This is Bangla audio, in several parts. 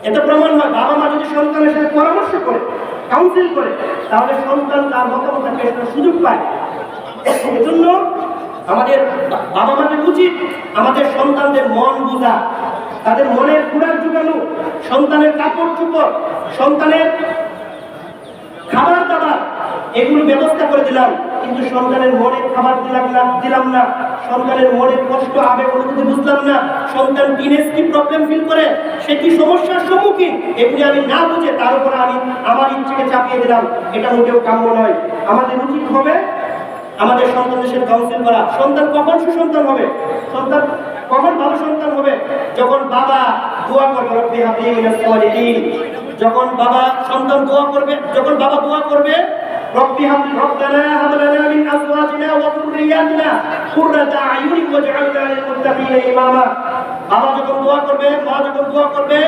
এটা প্রমাণ হয় বাবা মা যদি সন্তানের সাথে পরামর্শ করে, কাউন্সিল করে, তাহলে সন্তান তার মতামত পেশ করার সুযোগ পায়। এজন্য আমাদের বাবা মাদের উচিত আমাদের সন্তানদের মন বোঝা, তাদের মনের খোরাক জোগানো, সন্তানের কাপড় চোপড়, সন্তানের খাবার দাবার এগুলো ব্যবস্থা করে দিলাম, কিন্তু সন্তানের মনের খাবার দিলাম না, সন্তানের মনের কষ্ট আবেগ অনুভূতি বুঝলাম না, সন্তান টিনেজ কি প্রবলেম ফিল করে, সে কি সমস্যার সম্মুখীন, এগুলি আমি না বুঝে তার উপরে আমি আমার ইচ্ছেকে চাপিয়ে দিলাম, এটা মোটেও কাম্য নয়। আমাদের উচিত হবে আমাদের সন্তানদের সাথে কাউন্সিল করা। সন্তান কখন সুসন্তান হবে, সন্তান কখন ভালো সন্তান হবে, যখন বাবা দোয়া করবে রব্বি হাবলি মিনাস সালিহিন, যখন বাবা সন্তান দোয়া করবে, যখন বাবা দোয়া করবে রব্বি হাবলি রব্বানা হাব লানা মিন আজওয়াজিনা ওয়া যুররিয়াতিনা কুররাতা আয়ুনিন ওয়াজআলনা লিল মুত্তাকিনা ইমামা। বাবা যখন দোয়া করবে, মা যখন দোয়া করবে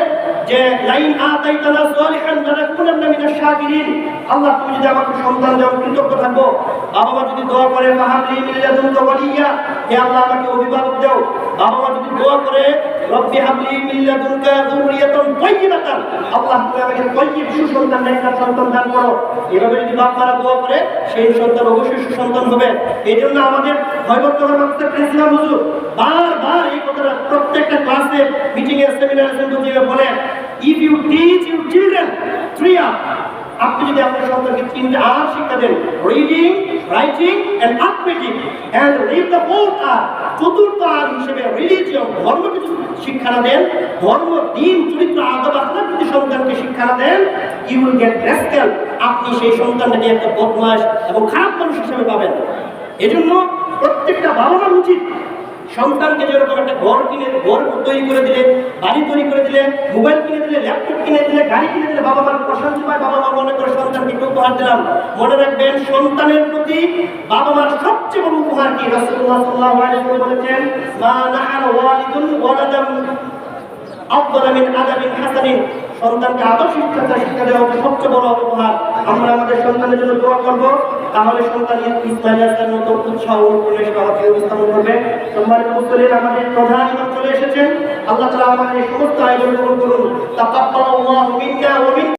যে লাইন আতাইতানা সালিহান লানাকুনান্না মিনাশ শাকিরিন, আল্লাহ তুমি যদি আমাকে সন্তান দাও কৃতজ্ঞ থাকবো। বাবা মা যদি দোয়া করে ফাহাবলি মিন লাদুনকা ওয়ালিয়্যা, হে আল্লাহ আমাকে অভিভাবক দাও। বাবা মা যদি দোয়া করে রব্বি হাবলি মিন লাদুনকা যুররিয়াতান তাইয়্যিবাতান, আল্লাহ তুমি আমাকে তাইয়্যিব সুসন্তান নেককার সন্তান দান করো। এভাবে যদি বাবা দোয়া করে সেই সন্তান অবশ্যই সুসন্তান হবে। এই জন্য আমাদের ভয়বর্তমান প্রিন্সিপাল হুজুর বারবার এই কথাটা প্রত্যেকটা ক্লাসে, মিটিং এ, সেমিনারে বলে, if you teach your children 3 hours, আপনি যদি আপনার সন্তানকে 3 hours শিক্ষা দেন, reading, writing and arithmetic, and read the 4th hour, চতুর্থ আর হিসেবে রিলিজিয়ন, ধর্ম কিছু শিক্ষা না দেন, ধর্ম, দিন, চরিত্র, আদব আখলাক যদি সন্তানকে শিক্ষা না দেন, ইউ উইল গেট রাস্কেল, আপনি সেই সন্তানটাকে একটা বদমাশ এবং খারাপ মানুষ হিসেবে পাবেন। এজন্য প্রত্যেকটা বাবা মার উচিত সন্তানকে যেরকম একটা ঘর তৈরি করে দিলে, বাড়ি তৈরি করে দিলে, মোবাইল কিনে দিলে, ল্যাপটপ কিনে দিলে, গাড়ি কিনে দিলে বাবা মার প্রশান্তি পায়, বাবা মা মনে করে সন্তানকে উপহার দিলাম। মনে রাখবেন সন্তানের প্রতি বাবা মার সবচেয়ে বড় উপহার কি? রাসূলুল্লাহ সাল্লাল্লাহু আলাইহি ওয়াসাল্লাম বলেছেন, মা নাহার ওয়ালিদুন ওয়ালাদাম আফদাল মিন আদাবিন হাসানিন, সন্তানকে আদর্শ শিক্ষা দেওয়া হচ্ছে সবচেয়ে বড় উপহার। আমরা আমাদের সন্তানের জন্য দোয়া করব, তাহলে সন্তান ইসমাইল আলাইহিস মতো উৎসাহ উন্মেষ আমাকে উপস্থাপন করবে। সম্মানিত মুসলিম, আমাদের প্রধান ইমাম চলে এসেছেন। আল্লাহ তাআলা আমাদের সমস্ত আয়োজন কবুল করুন। তাকাব্বালাল্লাহু মিন্না ওয়া মিনকুম।